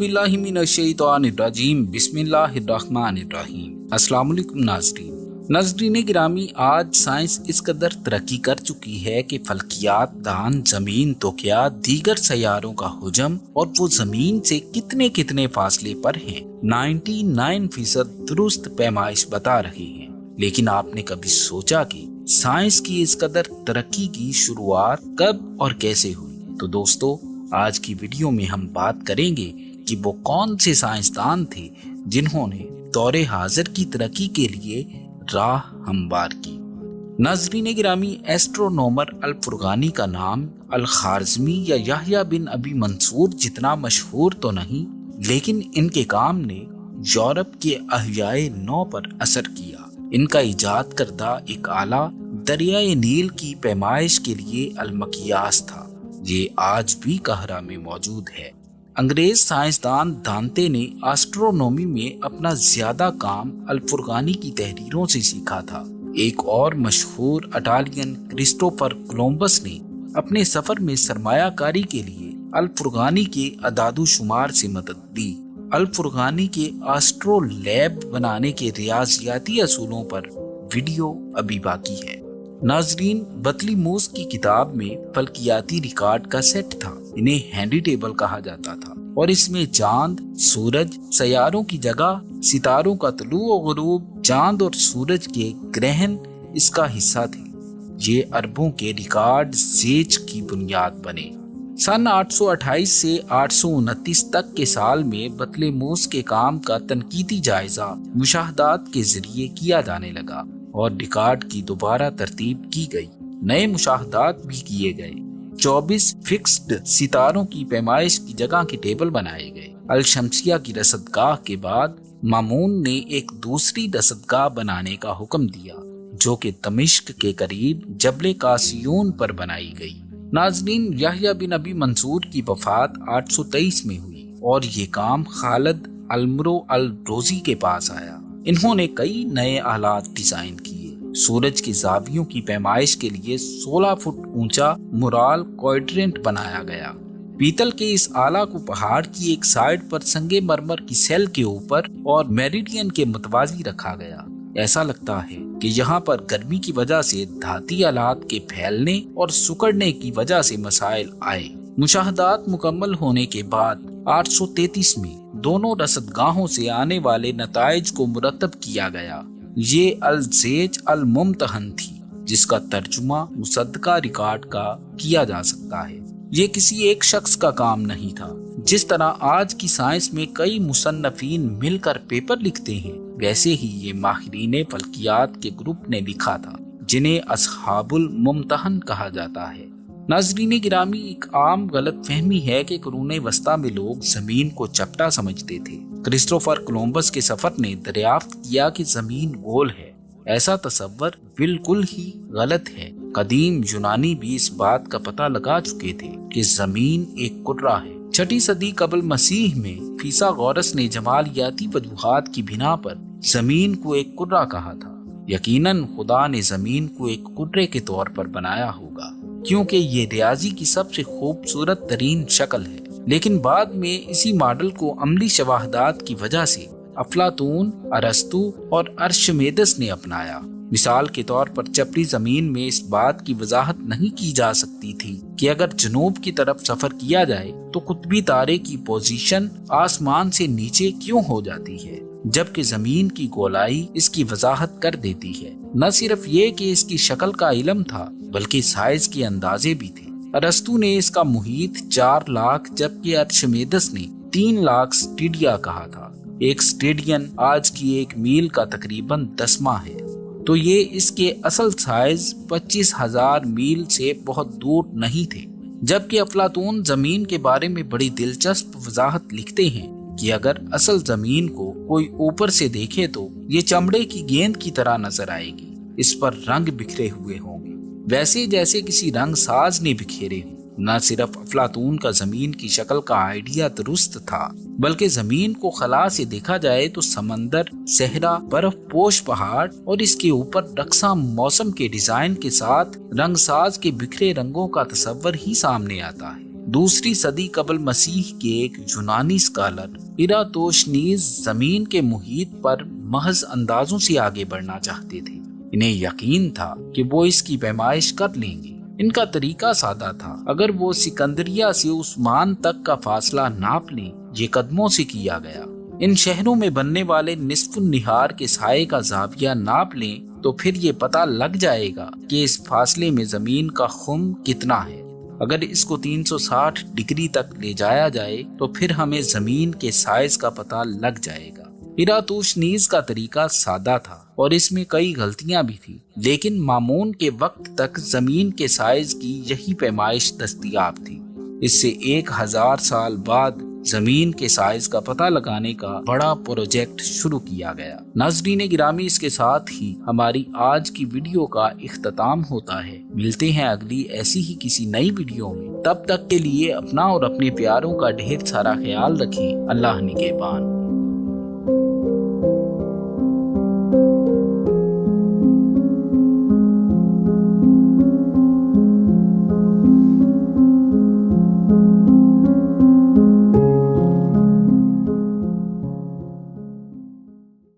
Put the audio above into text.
बिल्लाहि मिनश्शैतानिर्रजीम बिस्मिल्लाहिर्रहमानिर्रहीम। अस्सलाम वालेकुम नाज़रीन गिरामी, आज साइंस इस कदर तरक्की कर चुकी है कि फल्कियात दान ज़मीन तो क्या दीगर सैयारों का हुजम और वो ज़मीन से कितने कितने फासले पर हैं 99% दुरुस्त पैमाइश बता रहे हैं। लेकिन आपने कभी सोचा कि साइंस की इस कदर तरक्की की शुरुआत कब और कैसे हुई? तो दोस्तों, आज की वीडियो में हम बात करेंगे कि वो कौन से साइंसदान थे जिन्होंने दौरे हाजिर की तरक्की के लिए राह हमवार की। नाज़रीन गिरामी, एस्ट्रोनॉमर अल फुरगानी का नाम अल खारज़मी या याह्या बिन अबी मंसूर जितना मशहूर तो नहीं, लेकिन इनके काम ने यूरोप के अहयाए नौ पर असर किया। इनका इजाद करदा एक आला दरियाए नील की पैमाइश के लिए अलमकियास था। ये आज भी कहरा में मौजूद है। अंग्रेज साइंसदान दांते ने एस्ट्रोनॉमी में अपना ज्यादा काम अल फुरगानी की तहरीरों से सीखा था। एक और मशहूर इटालियन क्रिस्टोफर कोलंबस ने अपने सफर में सरमायाकारी के लिए अल फुरगानी के अदादो शुमार से मदद दी। अल फुरगानी के एस्ट्रो लैब बनाने के रियाजियाती असूलों पर वीडियो अभी बाकी है। नाजरीन, बतलीमूस की किताब में फल्कियाती रिकॉर्ड का सेट था। इन्हें हैंडी टेबल कहा जाता था और इसमें चांद, सूरज, सैयारों की जगह, सितारों का तुलू और गुरूब, चांद और सूरज के ग्रहण इसका हिस्सा थे। ये अरबों के रिकॉर्ड सेज की बुनियाद बने। सन 828 से 829 तक के साल में बतलीमूस के काम का तनकीदी जायजा मुशाहदात के जरिए किया जाने लगा और रिकॉर्ड की दोबारा तरतीब की गई। नए मुशाहदात भी किए गए। 24 फिक्स्ड सितारों की पैमाइश की जगह के टेबल बनाए गए। अल शमसिया की रसदगाह के बाद मामून ने एक दूसरी रसदगाह बनाने का हुक्म दिया, जो कि दमिश्क के करीब जबले कासियून पर बनाई गई। नाज़रीन, याह्या बिन अबी मंसूर की वफात 823 में हुई और ये काम खालिद अलमरो अल रोजी के पास आया। इन्होंने कई नए आलात डिजाइन किए। सूरज के जावियों की पैमाइश के लिए 16 फुट ऊंचा मुराल क्वाड्रेंट बनाया गया। पीतल के इस आला को पहाड़ की एक साइड पर संगे मरमर की सेल के ऊपर और मेरिडियन के मुतवाजी रखा गया। ऐसा लगता है कि यहाँ पर गर्मी की वजह से धाती आलात के फैलने और सुकड़ने की वजह से मसाइल आए। मुशाहदात मुकम्मल होने के बाद 833 में दोनों रसदगाहों से आने वाले नताइज को मुरतब किया गया। ये अल ज़ेज अल मुम्तहन थी, जिसका तर्जुमा मुसद्दका रिकॉर्ड का किया जा सकता है। ये किसी एक शख्स का काम नहीं था। जिस तरह आज की साइंस में कई मुसन्नफीन मिलकर पेपर लिखते हैं, वैसे ही ये माहिरीन फल्कियात के ग्रुप ने लिखा था, जिन्हें अस्हाबुल मुम्तहन कहा जाता है। नाज़रीन गिरामी, एक आम गलत फहमी है कि कुरूने वस्ता में लोग जमीन को चपटा समझते थे। क्रिस्टोफर कोलंबस के सफर ने दरियाफ्त किया कि जमीन गोल है। ऐसा तसव्वुर बिल्कुल ही गलत है। कदीम यूनानी भी इस बात का पता लगा चुके थे कि जमीन एक कुर्रा है। 6ठी सदी कबल मसीह में फीसागोरस ने जमालियाती वजूहात की बिना पर जमीन को एक कुर्रा कहा था। यकीनन खुदा ने जमीन को एक कुर्रे के तौर पर बनाया होगा, क्योंकि ये रियाजी की सबसे खूबसूरत तरीन शक्ल है। लेकिन बाद में इसी मॉडल को अमली शवाहदात की वजह से अफलातून, अरस्तु और अर्शमेदस ने अपनाया। मिसाल के तौर पर चपटी जमीन में इस बात की वजाहत नहीं की जा सकती थी कि अगर जनूब की तरफ सफर किया जाए तो कुतबी तारे की पोजीशन आसमान से नीचे क्यों हो जाती है, जबकि जमीन की गोलाई इसकी वजाहत कर देती है। न सिर्फ ये कि इसकी शक्ल का इल्म था, बल्कि साइज के अंदाजे भी थे। अरस्तु ने इसका मुहीत 4 लाख जबकि अर्शमेदस ने 3 लाख स्टेडिया कहा था। एक स्टेडियन आज की 1 मील का तकरीबन 10वां है, तो ये इसके असल साइज 25,000 मील से बहुत दूर नहीं थे। जबकि अफलातून जमीन के बारे में बड़ी दिलचस्प वजाहत लिखते हैं कि अगर असल जमीन को कोई ऊपर से देखे तो ये चमड़े की गेंद की तरह नजर आएगी। इस पर रंग बिखरे हुए होंगे, वैसे जैसे किसी रंग साज ने बिखेरे हों। न सिर्फ अफलातून का जमीन की शक्ल का आइडिया दुरुस्त था, बल्कि जमीन को खला से देखा जाए तो समंदर, सहरा, बर्फ पोश पहाड़ और इसके ऊपर रक्सा मौसम के डिजाइन के साथ रंगसाज के बिखरे रंगों का तस्वर ही सामने आता है। दूसरी सदी कबल मसीह के एक यूनानी स्कॉलर इरातोशनीज जमीन के मुहीत पर महज अंदाजों से आगे बढ़ना चाहते थे। इन्हें यकीन था कि वो इसकी पैमाइश कर लेंगे। इनका तरीका सादा था, अगर वो सिकंदरिया से उस्मान तक का फासला नाप लें, ये कदमों से किया गया। इन शहरों में बनने वाले निस्फुन निहार के साये का जाविया नाप लें तो फिर ये पता लग जाएगा कि इस फासले में जमीन का खुम कितना है। अगर इसको 360 डिग्री तक ले जाया जाए तो फिर हमें जमीन के साइज का पता लग जाएगा। इरातोशनीज का तरीका सादा था और इसमें कई गलतियां भी थी, लेकिन मामून के वक्त तक जमीन के साइज की यही पैमाइश दस्तयाब थी। इससे 1000 साल बाद जमीन के साइज का पता लगाने का बड़ा प्रोजेक्ट शुरू किया गया। नाज़रीन गिरामी, इसके साथ ही हमारी आज की वीडियो का इख्तिताम होता है। मिलते हैं अगली ऐसी ही किसी नई वीडियो में। तब तक के लिए अपना और अपने प्यारों का ढेर सारा ख्याल रखें। अल्लाह निगहबान।